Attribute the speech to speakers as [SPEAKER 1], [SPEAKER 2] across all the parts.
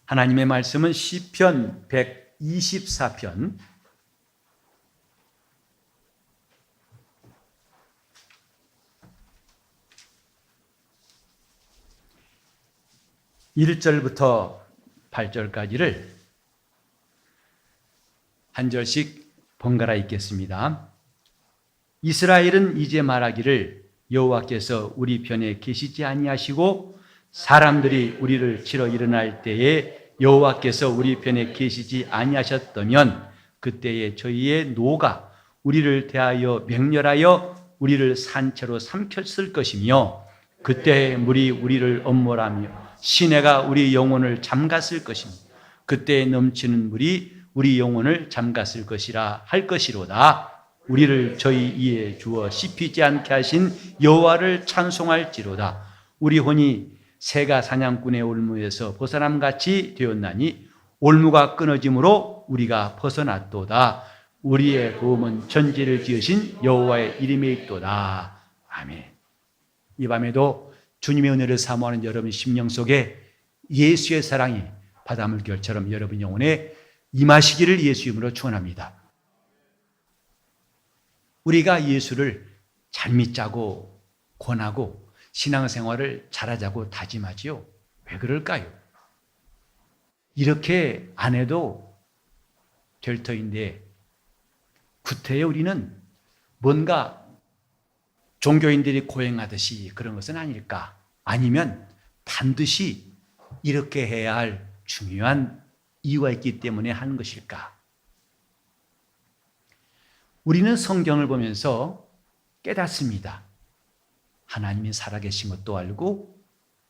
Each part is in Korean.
[SPEAKER 1] 하나님의 말씀은 시편 124편 1절부터 8절까지를 한 절씩 번갈아 읽겠습니다. 이스라엘은 이제 말하기를 여호와께서 우리 편에 계시지 아니하시고 사람들이 우리를 치러 일어날 때에 여호와께서 우리 편에 계시지 아니하셨다면 그때에 저희의 노가 우리를 대하여 맹렬하여 우리를 산채로 삼켰을 것이며 그때에 물이 우리를 엄몰하며 시내가 우리 영혼을 잠갔을 것이며 그때에 넘치는 물이 우리 영혼을 잠갔을 것이라 할 것이로다. 우리를 저희 이에 주어 씹히지 않게 하신 여호와를 찬송할지로다. 우리 혼이 새가 사냥꾼의 올무에서 벗어남같이 되었나니 올무가 끊어짐으로 우리가 벗어났도다. 우리의 도움은 천지를 지으신 여호와의 이름에 있도다. 아멘. 이 밤에도 주님의 은혜를 사모하는 여러분 심령 속에 예수의 사랑이 바닷물결처럼 여러분 영혼에 임하시기를 예수 이름으로 축원합니다. 우리가 예수를 잘 믿자고 권하고 신앙생활을 잘하자고 다짐하지요. 왜 그럴까요? 이렇게 안 해도 될 터인데 구태여 우리는 뭔가 종교인들이 고행하듯이 그런 것은 아닐까? 아니면 반드시 이렇게 해야 할 중요한 이유가 있기 때문에 하는 것일까? 우리는 성경을 보면서 깨닫습니다. 하나님이 살아계신 것도 알고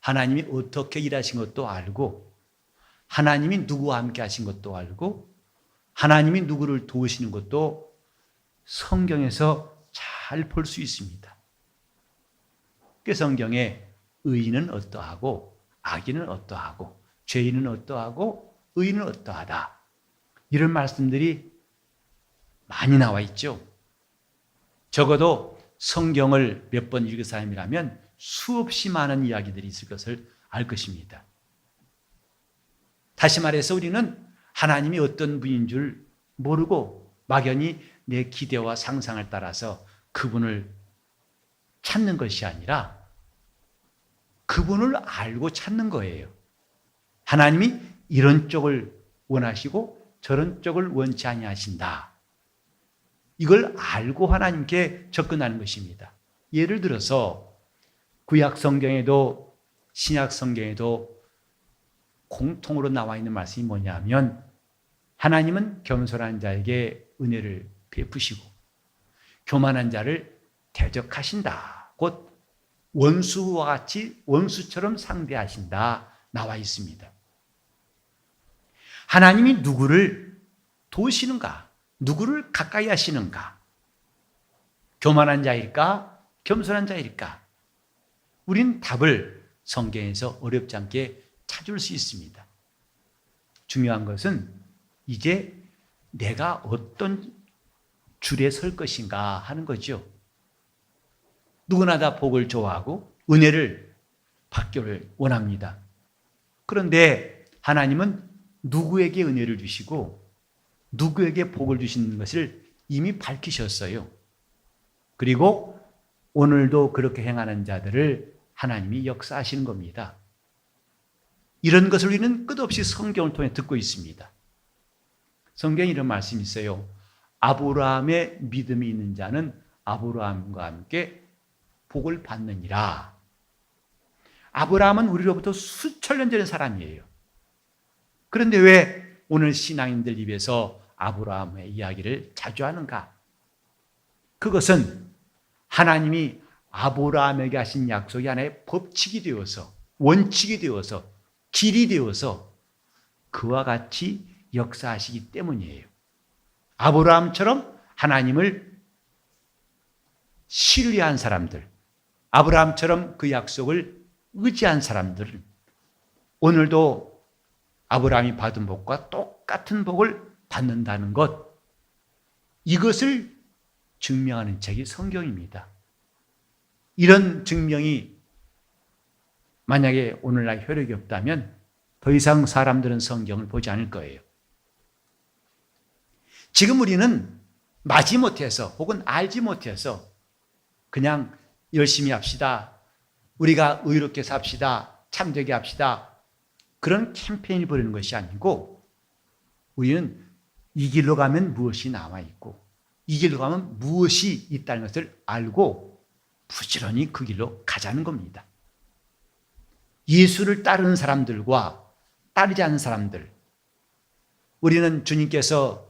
[SPEAKER 1] 하나님이 어떻게 일하신 것도 알고 하나님이 누구와 함께 하신 것도 알고 하나님이 누구를 도우시는 것도 성경에서 잘 볼 수 있습니다. 그 성경에 의인은 어떠하고 악인은 어떠하고 죄인은 어떠하고 의인은 어떠하다. 이런 말씀들이 많이 나와 있죠. 적어도 성경을 몇 번 읽은 사람이라면 수없이 많은 이야기들이 있을 것을 알 것입니다. 다시 말해서 우리는 하나님이 어떤 분인 줄 모르고 막연히 내 기대와 상상을 따라서 그분을 찾는 것이 아니라 그분을 알고 찾는 거예요. 하나님이 이런 쪽을 원하시고 저런 쪽을 원치 아니하신다. 이걸 알고 하나님께 접근하는 것입니다. 예를 들어서 구약 성경에도 신약 성경에도 공통으로 나와 있는 말씀이 뭐냐면 하나님은 겸손한 자에게 은혜를 베푸시고 교만한 자를 대적하신다. 곧 원수와 같이 원수처럼 상대하신다. 나와 있습니다. 하나님이 누구를 도우시는가? 누구를 가까이 하시는가? 교만한 자일까? 겸손한 자일까? 우린 답을 성경에서 어렵지 않게 찾을 수 있습니다. 중요한 것은 이제 내가 어떤 줄에 설 것인가 하는 거죠. 누구나 다 복을 좋아하고 은혜를 받기를 원합니다. 그런데 하나님은 누구에게 은혜를 주시고 누구에게 복을 주시는 것을 이미 밝히셨어요. 그리고 오늘도 그렇게 행하는 자들을 하나님이 역사하시는 겁니다. 이런 것을 우리는 끝없이 성경을 통해 듣고 있습니다. 성경에 이런 말씀이 있어요. 아브라함의 믿음이 있는 자는 아브라함과 함께 복을 받느니라. 아브라함은 우리로부터 수천 년 전의 사람이에요. 그런데 왜 오늘 신앙인들 입에서 아브라함의 이야기를 자주 하는가? 그것은 하나님이 아브라함에게 하신 약속이 하나의 법칙이 되어서 원칙이 되어서 길이 되어서 그와 같이 역사하시기 때문이에요. 아브라함처럼 하나님을 신뢰한 사람들, 아브라함처럼 그 약속을 의지한 사람들, 오늘도 아브라함이 받은 복과 똑같은 복을 받는다는 것, 이것을 증명하는 책이 성경입니다. 이런 증명이 만약에 오늘날 효력이 없다면 더 이상 사람들은 성경을 보지 않을 거예요. 지금 우리는 마지 못해서 혹은 알지 못해서 그냥 열심히 합시다. 우리가 의롭게 삽시다. 참되게 합시다. 그런 캠페인을 벌이는 것이 아니고 우리는 이 길로 가면 무엇이 남아있고 이 길로 가면 무엇이 있다는 것을 알고 부지런히 그 길로 가자는 겁니다. 예수를 따르는 사람들과 따르지 않는 사람들, 우리는 주님께서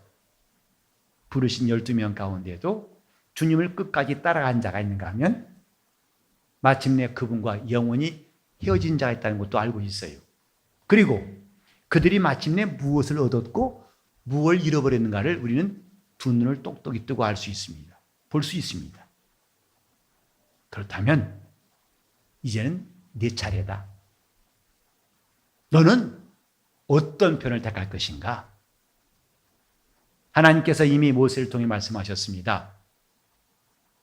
[SPEAKER 1] 부르신 12명 가운데도 주님을 끝까지 따라간 자가 있는가 하면 마침내 그분과 영원히 헤어진 자가 있다는 것도 알고 있어요. 그리고 그들이 마침내 무엇을 얻었고 무엇을 잃어버렸는가를 우리는 두 눈을 똑똑히 뜨고 알 수 있습니다. 볼 수 있습니다. 그렇다면 이제는 네 차례다. 너는 어떤 편을 택할 것인가? 하나님께서 이미 모세를 통해 말씀하셨습니다.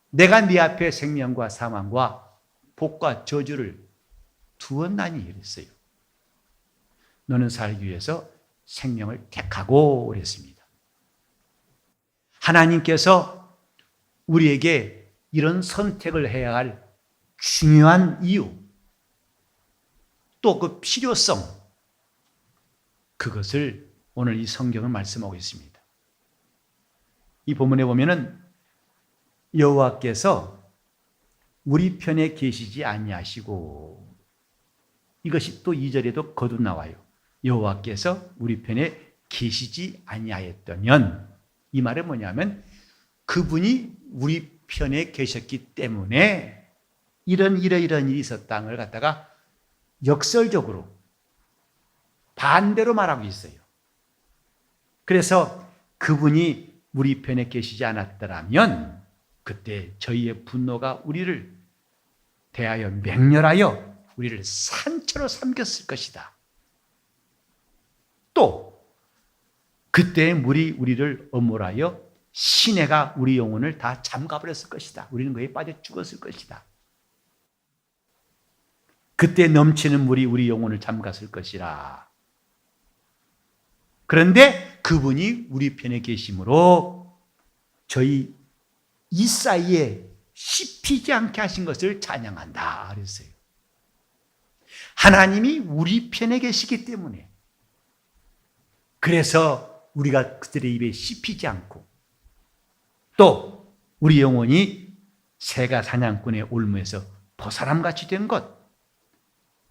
[SPEAKER 1] 내가 네 앞에 생명과 사망과 복과 저주를 두었나니 이랬어요. 너는 살기 위해서 생명을 택하고 그랬습니다. 하나님께서 우리에게 이런 선택을 해야 할 중요한 이유, 또 그 필요성, 그것을 오늘 이 성경은 말씀하고 있습니다. 이 본문에 보면은 여호와께서 우리 편에 계시지 아니하시고, 이것이 또 2절에도 거듭 나와요. 여호와께서 우리 편에 계시지 아니하였다면, 이 말은 뭐냐면 그분이 우리 편에 계셨기 때문에 이런 일이 있었다는 걸 갖다가 역설적으로 반대로 말하고 있어요. 그래서 그분이 우리 편에 계시지 않았더라면 그때 저희의 분노가 우리를 대하여 맹렬하여 우리를 산채로 삼켰을 것이다. 또 그때 물이 우리를 엄몰하여 시내가 우리 영혼을 다 잠가버렸을 것이다. 우리는 거기에 빠져 죽었을 것이다. 그때 넘치는 물이 우리 영혼을 잠갔을 것이라. 그런데 그분이 우리 편에 계심으로 저희 이 사이에 씹히지 않게 하신 것을 찬양한다 그랬어요. 하나님이 우리 편에 계시기 때문에, 그래서 우리가 그들의 입에 씹히지 않고 또 우리 영혼이 새가 사냥꾼의 올무에서 벗어남같이 된 것,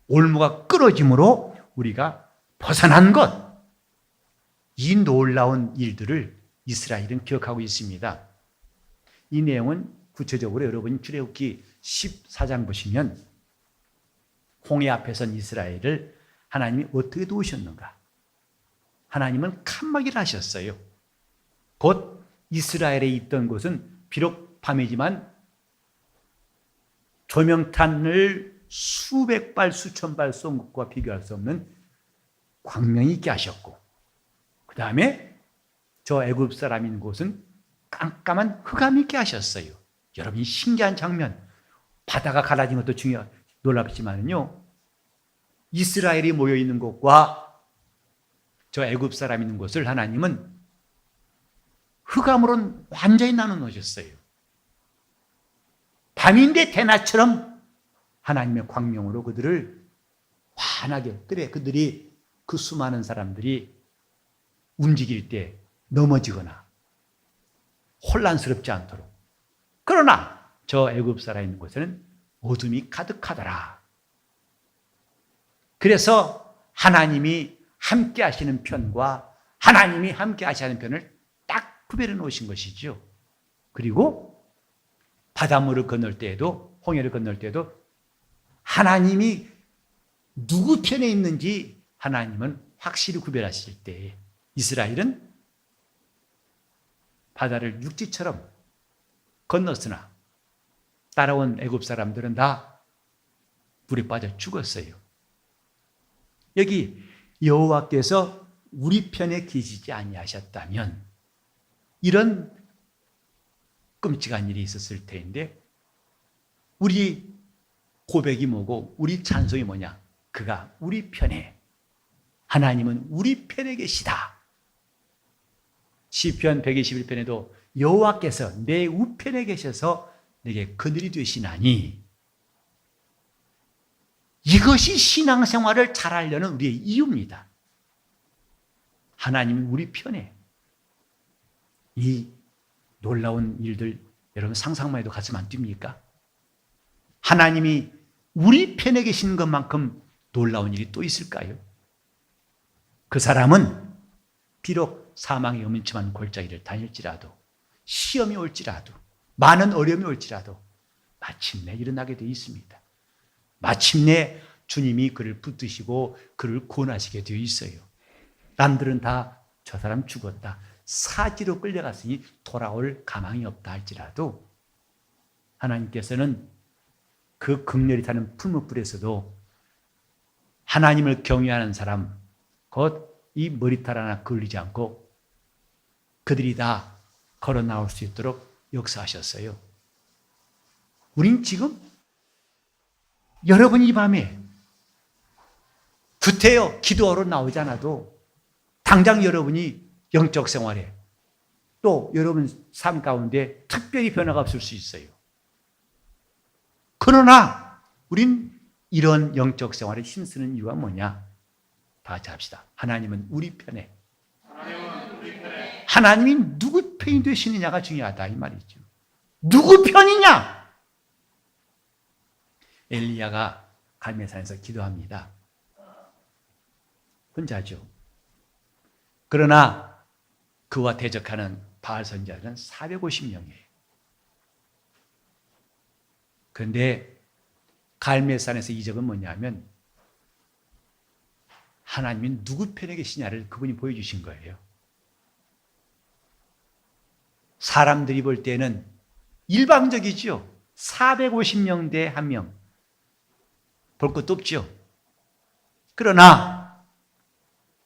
[SPEAKER 1] 올무가 끊어짐으로 우리가 벗어난 것, 이 놀라운 일들을 이스라엘은 기억하고 있습니다. 이 내용은 구체적으로 여러분이 출애굽기 14장 보시면 홍해 앞에 선 이스라엘을 하나님이 어떻게 도우셨는가? 하나님은 칸막이를 하셨어요. 곧 이스라엘에 있던 곳은 비록 밤이지만 조명탄을 수백 발, 수천 발 쏜 것과 비교할 수 없는 광명이 있게 하셨고, 그 다음에 저 애굽 사람인 곳은 깜깜한 흑암이 있게 하셨어요. 여러분이 신기한 장면, 바다가 갈라진 것도 놀랍지만요, 이스라엘이 모여있는 곳과 저 애굽 사람 있는 곳을 하나님은 흑암으로 완전히 나눠 놓으셨어요. 밤인데 대낮처럼 하나님의 광명으로 그들을 환하게, 그래 그들이 그 수많은 사람들이 움직일 때 넘어지거나 혼란스럽지 않도록. 그러나 저 애굽 사람 있는 곳에는 어둠이 가득하더라. 그래서 하나님이 함께 하시는 편과 하나님이 함께 하시는 편을 딱 구별해 놓으신 것이죠. 그리고 바닷물을 건널 때에도, 홍해를 건널 때에도 하나님이 누구 편에 있는지 하나님은 확실히 구별하실 때 이스라엘은 바다를 육지처럼 건넜으나 따라온 애굽 사람들은 다 물에 빠져 죽었어요. 여기 여호와께서 우리 편에 계시지 아니하셨다면 이런 끔찍한 일이 있었을 텐데, 우리 고백이 뭐고 우리 찬송이 뭐냐? 그가 우리 편에 하나님은 우리 편에 계시다. 시편 121편에도 여호와께서 내 우편에 계셔서 내게 그늘이 되시나니, 이것이 신앙생활을 잘하려는 우리의 이유입니다. 하나님은 우리 편에. 이 놀라운 일들 여러분 상상만 해도 가슴 안 뜁니까? 하나님이 우리 편에 계신 것만큼 놀라운 일이 또 있을까요? 그 사람은 비록 사망의 음침한 골짜기를 다닐지라도, 시험이 올지라도, 많은 어려움이 올지라도 마침내 일어나게 되어 있습니다. 마침내 주님이 그를 붙드시고 그를 구원하시게 되어 있어요. 남들은 다 저 사람 죽었다, 사지로 끌려갔으니 돌아올 가망이 없다 할지라도 하나님께서는 그 극렬히 타는 풀무불에서도 하나님을 경외하는 사람, 곧 이 머리털 하나 걸리지 않고 그들이 다 걸어 나올 수 있도록 역사하셨어요. 우린 지금 여러분 이 밤에 구태여 기도하러 나오지 않아도 당장 여러분이 영적 생활에 또 여러분 삶 가운데 특별히 변화가 없을 수 있어요. 그러나 우린 이런 영적 생활에 힘쓰는 이유가 뭐냐? 다 같이 합시다. 하나님은 우리 편에. 하나님이 누구 편이 되시느냐가 중요하다 이 말이죠. 누구 편이냐? 엘리야가 갈멜산에서 기도합니다. 혼자죠. 그러나 그와 대적하는 바알 선지자들은 450명이에요. 그런데 갈멜산에서 이적은 뭐냐면 하나님이 누구 편에 계시냐를 그분이 보여주신 거예요. 사람들이 볼 때는 일방적이죠. 450명 대 1명. 볼 것도 없죠. 그러나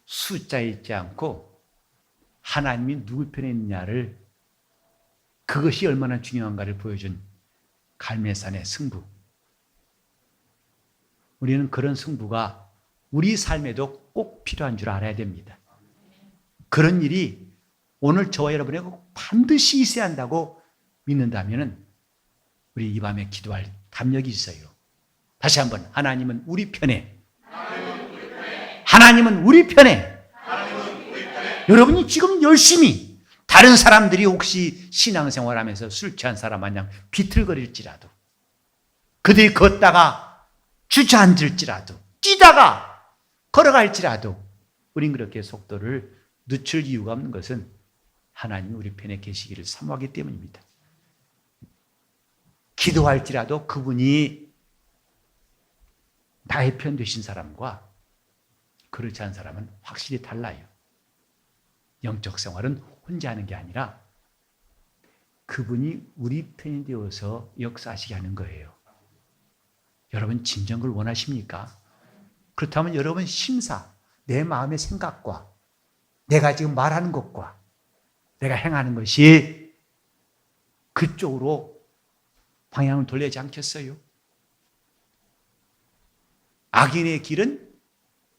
[SPEAKER 1] 숫자에 있지 않고 하나님이 누구 편에 있느냐를, 그것이 얼마나 중요한가를 보여준 갈멜산의 승부. 우리는 그런 승부가 우리 삶에도 꼭 필요한 줄 알아야 됩니다. 그런 일이 오늘 저와 여러분에게 반드시 있어야 한다고 믿는다면 우리 이 밤에 기도할 담력이 있어요. 다시 한번, 하나님은 우리 편에. 하나님은 우리 편에. 여러분이 지금 열심히 다른 사람들이 혹시 신앙생활하면서 술 취한 사람 마냥 비틀거릴지라도, 그들이 걷다가 주저앉을지라도, 뛰다가 걸어갈지라도 우린 그렇게 속도를 늦출 이유가 없는 것은 하나님이 우리 편에 계시기를 사모하기 때문입니다. 기도할지라도 그분이 나의 편 되신 사람과 그렇지 않은 사람은 확실히 달라요. 영적 생활은 혼자 하는 게 아니라 그분이 우리 편이 되어서 역사하시게 하는 거예요. 여러분 진정 그걸 원하십니까? 그렇다면 여러분 심사, 내 마음의 생각과 내가 지금 말하는 것과 내가 행하는 것이 그쪽으로 방향을 돌리지 않겠어요? 악인의 길은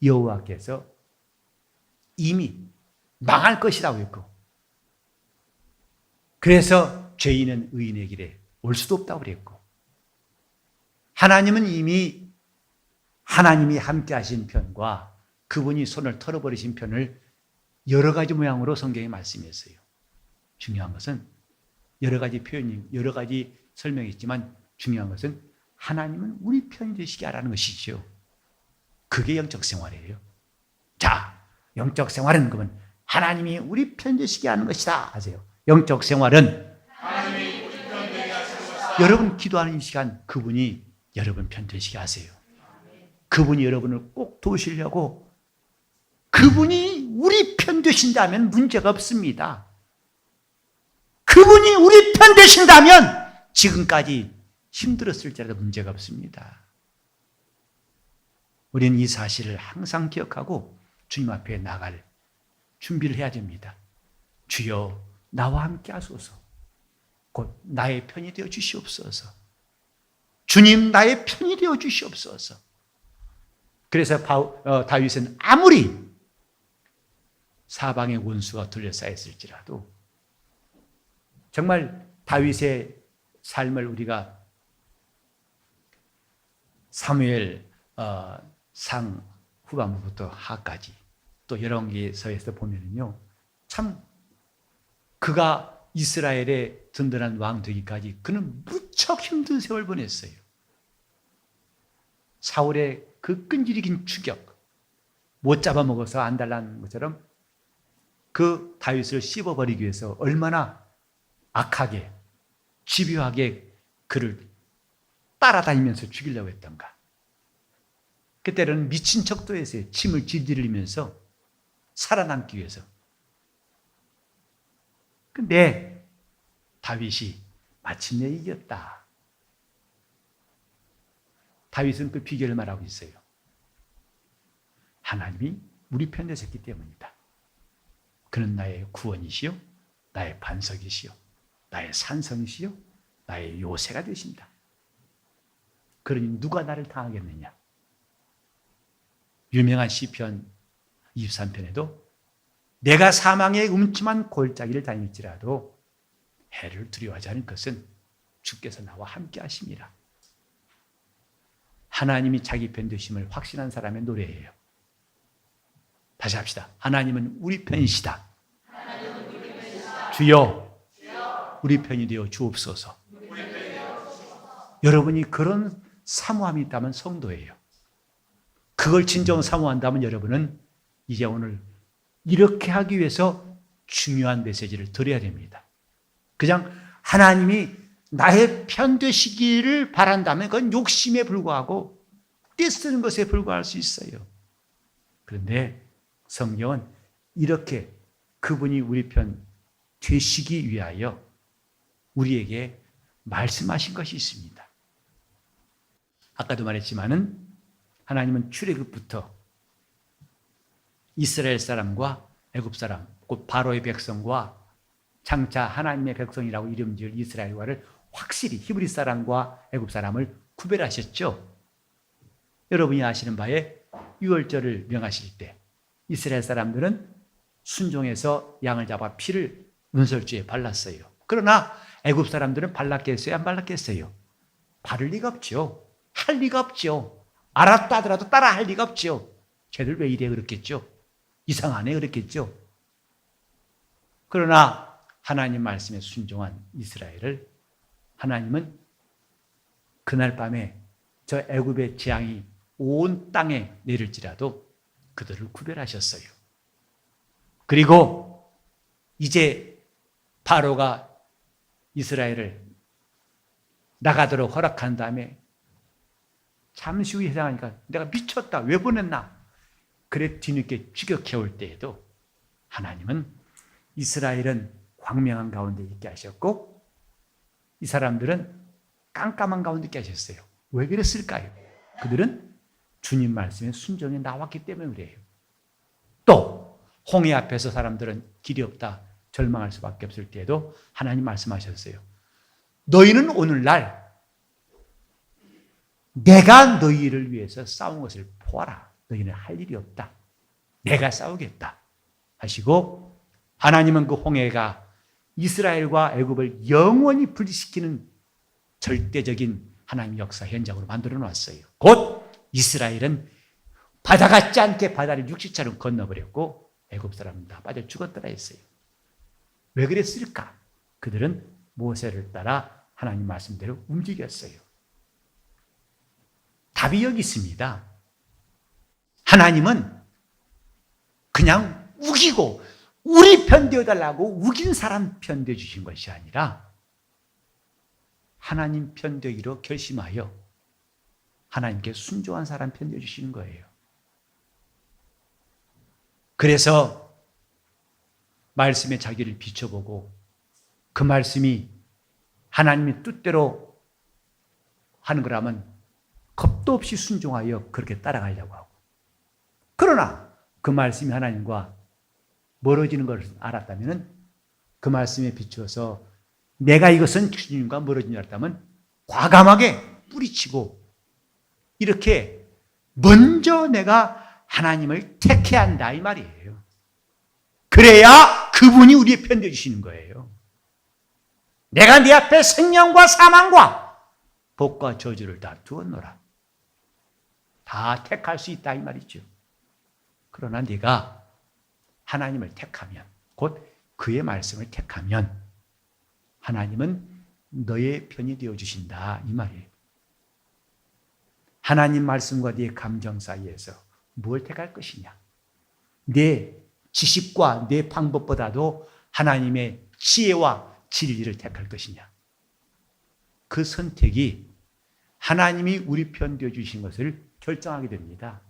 [SPEAKER 1] 여호와께서 이미 망할 것이라고 했고, 그래서 죄인은 의인의 길에 올 수도 없다고 그랬고, 하나님은 이미 하나님이 함께 하신 편과 그분이 손을 털어버리신 편을 여러 가지 모양으로 성경에 말씀했어요. 중요한 것은 여러 가지 표현이, 여러 가지 설명이 있지만 중요한 것은 하나님은 우리 편이 되시게 하라는 것이죠. 그게 영적 생활이에요. 자, 영적 생활은 그러면 하나님이 우리 편 되시게 하는 것이다 하세요. 영적 생활은 하나님이 우리 편 되게 하시는 것이다. 여러분 기도하는 이 시간 그분이 여러분 편 되시게 하세요. 그분이 여러분을 꼭 도우시려고, 그분이 우리 편 되신다면 문제가 없습니다. 그분이 우리 편 되신다면 지금까지 힘들었을지라도 문제가 없습니다. 우리는 이 사실을 항상 기억하고 주님 앞에 나갈 준비를 해야 됩니다. 주여 나와 함께 하소서. 곧 나의 편이 되어 주시옵소서. 주님 나의 편이 되어 주시옵소서. 그래서 다윗은 아무리 사방에 원수가 둘러싸였을지라도 정말 다윗의 삶을 우리가 사무엘 상 후반부부터 하까지 또 열왕기서에서 보면은요, 참 그가 이스라엘의 든든한 왕 되기까지 그는 무척 힘든 세월 보냈어요. 사울의 그 끈질긴 추격, 못 잡아먹어서 안달난 것처럼 그 다윗을 씹어버리기 위해서 얼마나 악하게, 집요하게 그를 따라다니면서 죽이려고 했던가. 그때는 미친 척도 했어요. 침을 질질 흘리면서 살아남기 위해서. 근데 다윗이 마침내 이겼다. 다윗은 그 비결을 말하고 있어요. 하나님이 우리 편에 섰기 때문이다. 그는 나의 구원이시요, 나의 반석이시요, 나의 산성이시요, 나의 요새가 되신다. 그러니 누가 나를 당하겠느냐? 유명한 시편 23편에도 내가 사망의 음침한 골짜기를 다닐지라도 해를 두려워하지 않을 것은 주께서 나와 함께 하심이라. 하나님이 자기 편 되심을 확신한 사람의 노래예요. 다시 합시다. 하나님은 우리 편이시다. 주여, 우리 편이 되어 주옵소서. 여러분이 그런 사모함이 있다면 성도예요. 그걸 진정 사모한다면 여러분은 이제 오늘 이렇게 하기 위해서 중요한 메시지를 드려야 됩니다. 그냥 하나님이 나의 편 되시기를 바란다면 그건 욕심에 불과하고 떼쓰는 것에 불과할 수 있어요. 그런데 성경은 이렇게 그분이 우리 편 되시기 위하여 우리에게 말씀하신 것이 있습니다. 아까도 말했지만은 하나님은 출애굽부터 이스라엘 사람과 애굽 사람, 곧 바로의 백성과 장차 하나님의 백성이라고 이름 지을 이스라엘과를 확실히 히브리 사람과 애굽 사람을 구별하셨죠. 여러분이 아시는 바에 유월절을 명하실 때 이스라엘 사람들은 순종해서 양을 잡아 피를 문설주에 발랐어요. 그러나 애굽 사람들은 발랐겠어요? 안 발랐겠어요? 바를 리가 없죠. 할 리가 없죠. 알았다 하더라도 따라 할 리가 없죠. 쟤들 왜 이래 그랬겠죠. 이상하네 그랬겠죠. 그러나 하나님 말씀에 순종한 이스라엘을 하나님은 그날 밤에 저 애굽의 재앙이 온 땅에 내릴지라도 그들을 구별하셨어요. 그리고 이제 바로가 이스라엘을 나가도록 허락한 다음에 잠시 후에 해당하니까 내가 미쳤다. 왜 보냈나? 그래 뒤늦게 추격해올 때에도 하나님은 이스라엘은 광명한 가운데 있게 하셨고 이 사람들은 깜깜한 가운데 있게 하셨어요. 왜 그랬을까요? 그들은 주님 말씀에 순종해 나왔기 때문에 그래요. 또 홍해 앞에서 사람들은 길이 없다 절망할 수밖에 없을 때에도 하나님 말씀하셨어요. 너희는 오늘날 내가 너희를 위해서 싸운 것을 보아라. 너희는 할 일이 없다. 내가 싸우겠다 하시고 하나님은 그 홍해가 이스라엘과 애굽을 영원히 분리시키는 절대적인 하나님의 역사 현장으로 만들어 놨어요. 곧 이스라엘은 바다 같지 않게 바다를 육지처럼 건너버렸고 애굽 사람은 다 빠져 죽었더라 했어요. 왜 그랬을까? 그들은 모세를 따라 하나님 말씀대로 움직였어요. 답이 여기 있습니다. 하나님은 그냥 우기고 우리 편 되어달라고 우긴 사람 편 되어주신 것이 아니라 하나님 편 되기로 결심하여 하나님께 순종한 사람 편 되어주시는 거예요. 그래서 말씀에 자기를 비춰보고 그 말씀이 하나님의 뜻대로 하는 거라면 겁도 없이 순종하여 그렇게 따라가려고 하고 그러나 그 말씀이 하나님과 멀어지는 것을 알았다면 그 말씀에 비추어서 내가 이것은 주님과 멀어진 줄 알았다면 과감하게 뿌리치고 이렇게 먼저 내가 하나님을 택해야 한다 이 말이에요. 그래야 그분이 우리의 편 되주시는 거예요. 내가 네 앞에 생명과 사망과 복과 저주를 다 두었노라. 다 택할 수 있다 이 말이죠. 그러나 네가 하나님을 택하면, 곧 그의 말씀을 택하면 하나님은 너의 편이 되어주신다 이 말이에요. 하나님 말씀과 네 감정 사이에서 무엇을 택할 것이냐? 내 지식과 내 방법보다도 하나님의 지혜와 진리를 택할 것이냐? 그 선택이 하나님이 우리 편 되어주신 것을 결정하게 됩니다.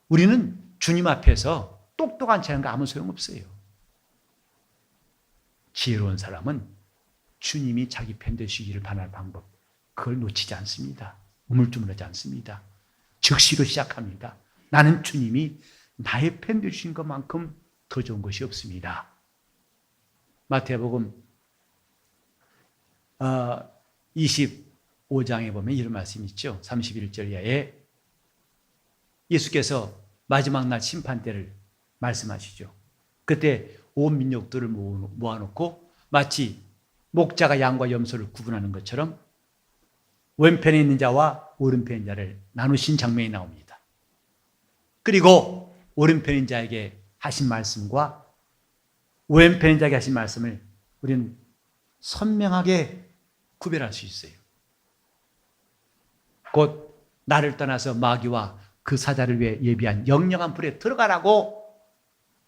[SPEAKER 1] 우리는 주님 앞에서 똑똑한 척하는 거 아무 소용없어요. 지혜로운 사람은 주님이 자기 편 되시기를 바라는 방법, 그걸 놓치지 않습니다. 우물쭈물하지 않습니다. 즉시로 시작합니다. 나는 주님이 나의 편 되신 것만큼 더 좋은 것이 없습니다. 마태복음 25장에 보면 이런 말씀이 있죠. 31절 이하에 예수께서 마지막 날 심판 때를 말씀하시죠. 그때 온 민족들을 모아놓고 마치 목자가 양과 염소를 구분하는 것처럼 왼편에 있는 자와 오른편에 있는 자를 나누신 장면이 나옵니다. 그리고 오른편에 있는 자에게 하신 말씀과 왼편에 있는 자에게 하신 말씀을 우리는 선명하게 구별할 수 있어요. 곧 나를 떠나서 마귀와 그 사자를 위해 예비한 영영한 불에 들어가라고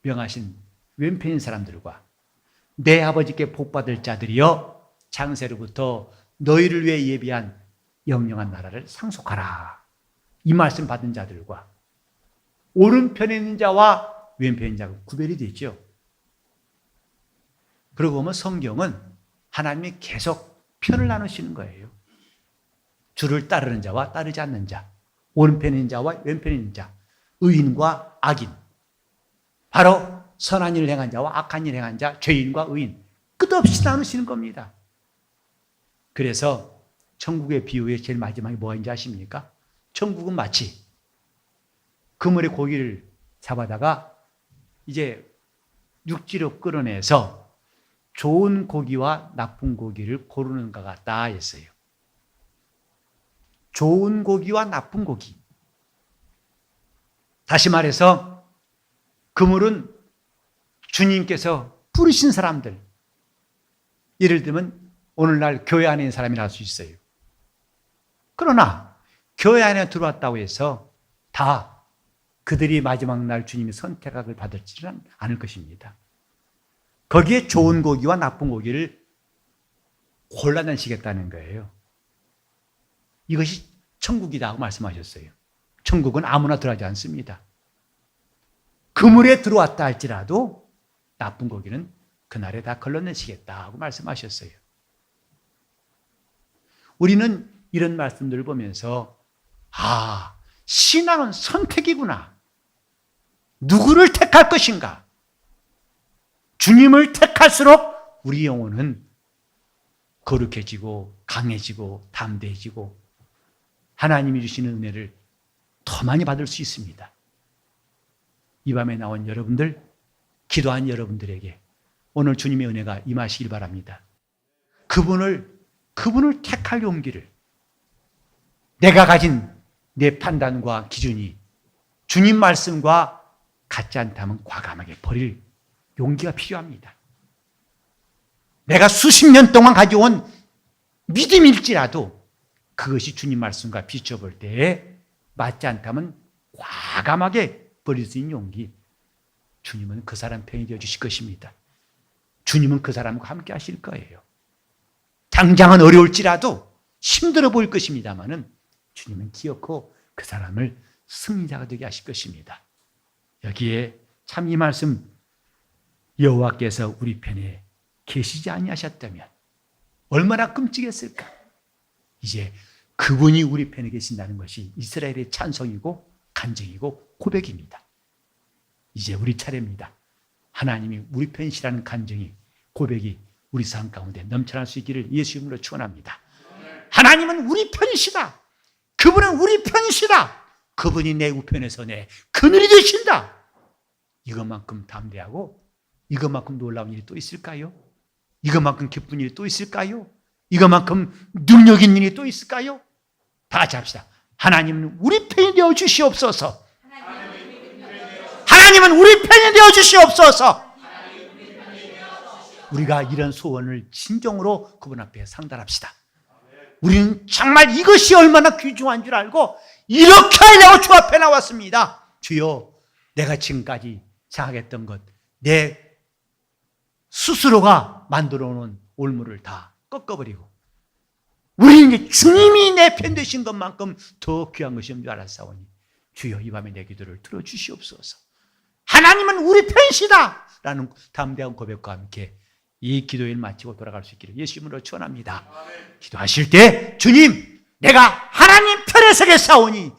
[SPEAKER 1] 명하신 왼편인 사람들과 내 아버지께 복받을 자들이여 창세로부터 너희를 위해 예비한 영영한 나라를 상속하라. 이 말씀 받은 자들과 오른편에 있는 자와 왼편에 있는 자가 구별이 되죠. 그러고 보면 성경은 하나님이 계속 편을 나누시는 거예요. 주를 따르는 자와 따르지 않는 자, 오른편에 있는 자와 왼편에 있는 자, 의인과 악인, 바로 선한 일을 행한 자와 악한 일을 행한 자, 죄인과 의인, 끝없이 나누시는 겁니다. 그래서 천국의 비유의 제일 마지막에 뭐가 있는지 아십니까? 천국은 마치 그물에 고기를 잡아다가 이제 육지로 끌어내서 좋은 고기와 나쁜 고기를 고르는 것 같다 했어요. 좋은 고기와 나쁜 고기. 다시 말해서 그물은 주님께서 부르신 사람들, 예를 들면 오늘날 교회 안에 있는 사람이라 할 수 있어요. 그러나 교회 안에 들어왔다고 해서 다 그들이 마지막 날 주님의 선택을 받을지는 않을 것입니다. 거기에 좋은 고기와 나쁜 고기를 골라내시겠다는 거예요. 이것이 천국이라고 말씀하셨어요. 천국은 아무나 들어가지 않습니다. 그물에 들어왔다 할지라도 나쁜 고기는 그날에 다 걸러내시겠다고 말씀하셨어요. 우리는 이런 말씀들을 보면서 신앙은 선택이구나. 누구를 택할 것인가? 주님을 택할수록 우리 영혼은 거룩해지고 강해지고 담대해지고 하나님이 주시는 은혜를 더 많이 받을 수 있습니다. 이 밤에 나온 여러분들, 기도한 여러분들에게 오늘 주님의 은혜가 임하시길 바랍니다. 그분을 택할 용기를, 내가 가진 내 판단과 기준이 주님 말씀과 같지 않다면 과감하게 버릴 용기가 필요합니다. 내가 수십 년 동안 가져온 믿음일지라도 그것이 주님 말씀과 비춰볼 때에 맞지 않다면 과감하게 버릴 수 있는 용기, 주님은 그 사람 편이 되어 주실 것입니다. 주님은 그 사람과 함께 하실 거예요. 당장은 어려울지라도 힘들어 보일 것입니다마는 주님은 기어코 그 사람을 승리자가 되게 하실 것입니다. 여기에 참 이 말씀, 여호와께서 우리 편에 계시지 아니하셨다면 얼마나 끔찍했을까. 이제 그분이 우리 편에 계신다는 것이 이스라엘의 찬송이고 간증이고 고백입니다. 이제 우리 차례입니다. 하나님이 우리 편이시라는 간증이, 고백이 우리 삶 가운데 넘쳐날 수 있기를 예수 이름으로 축원합니다. 하나님은 우리 편이시다. 그분은 우리 편이시다. 그분이 내 우편에 서내 그늘이 되신다. 이것만큼 담대하고 이것만큼 놀라운 일이 또 있을까요? 이것만큼 기쁜 일이 또 있을까요? 이것만큼 능력 있는 일이 또 있을까요? 다 같이 합시다. 하나님은 우리 편이 되어 주시옵소서. 하나님은 우리 편이 되어 주시옵소서. 우리가 이런 소원을 진정으로 그분 앞에 상달합시다. 우리는 정말 이것이 얼마나 귀중한 줄 알고 이렇게 하려고 주 앞에 나왔습니다. 주여, 내가 지금까지 생각했던 것, 내 스스로가 만들어 놓은 올무를 다 꺾어버리고 우리는 이제 주님이 내 편 되신 것만큼 더 귀한 것이 없는 줄 알았사오니 주여, 이 밤에 내 기도를 들어주시옵소서. 하나님은 우리 편이시다 라는 담대한 고백과 함께 이 기도일 마치고 돌아갈 수 있기를 예수 이름으로 축원합니다. 기도하실 때 주님, 내가 하나님 편에 서겠사오니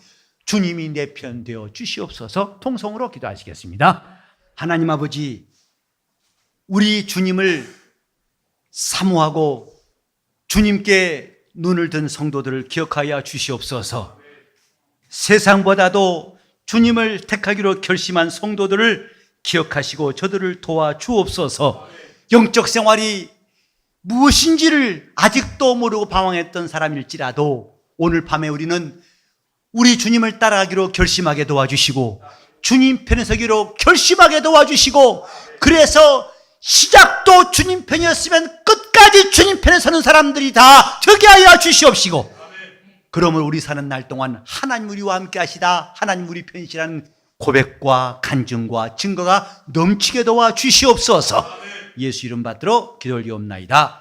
[SPEAKER 1] 주님이 내 편 되어 주시옵소서. 통성으로 기도하시겠습니다. 하나님 아버지, 우리 주님을 사모하고 주님께 눈을 든 성도들을 기억하여 주시옵소서. 세상보다도 주님을 택하기로 결심한 성도들을 기억하시고 저들을 도와주옵소서. 영적 생활이 무엇인지를 아직도 모르고 방황했던 사람일지라도 오늘 밤에 우리는 우리 주님을 따라가기로 결심하게 도와주시고 주님 편에 서기로 결심하게 도와주시고, 그래서 시작도 주님 편이었으면 끝까지 주님 편에 서는 사람들이 다 되게 하여 주시옵시고, 그러면 우리 사는 날 동안 하나님 우리와 함께 하시다, 하나님 우리 편이시라는 고백과 간증과 증거가 넘치게 도와 주시옵소서. 예수 이름 받들어 기도 올리옵나이다.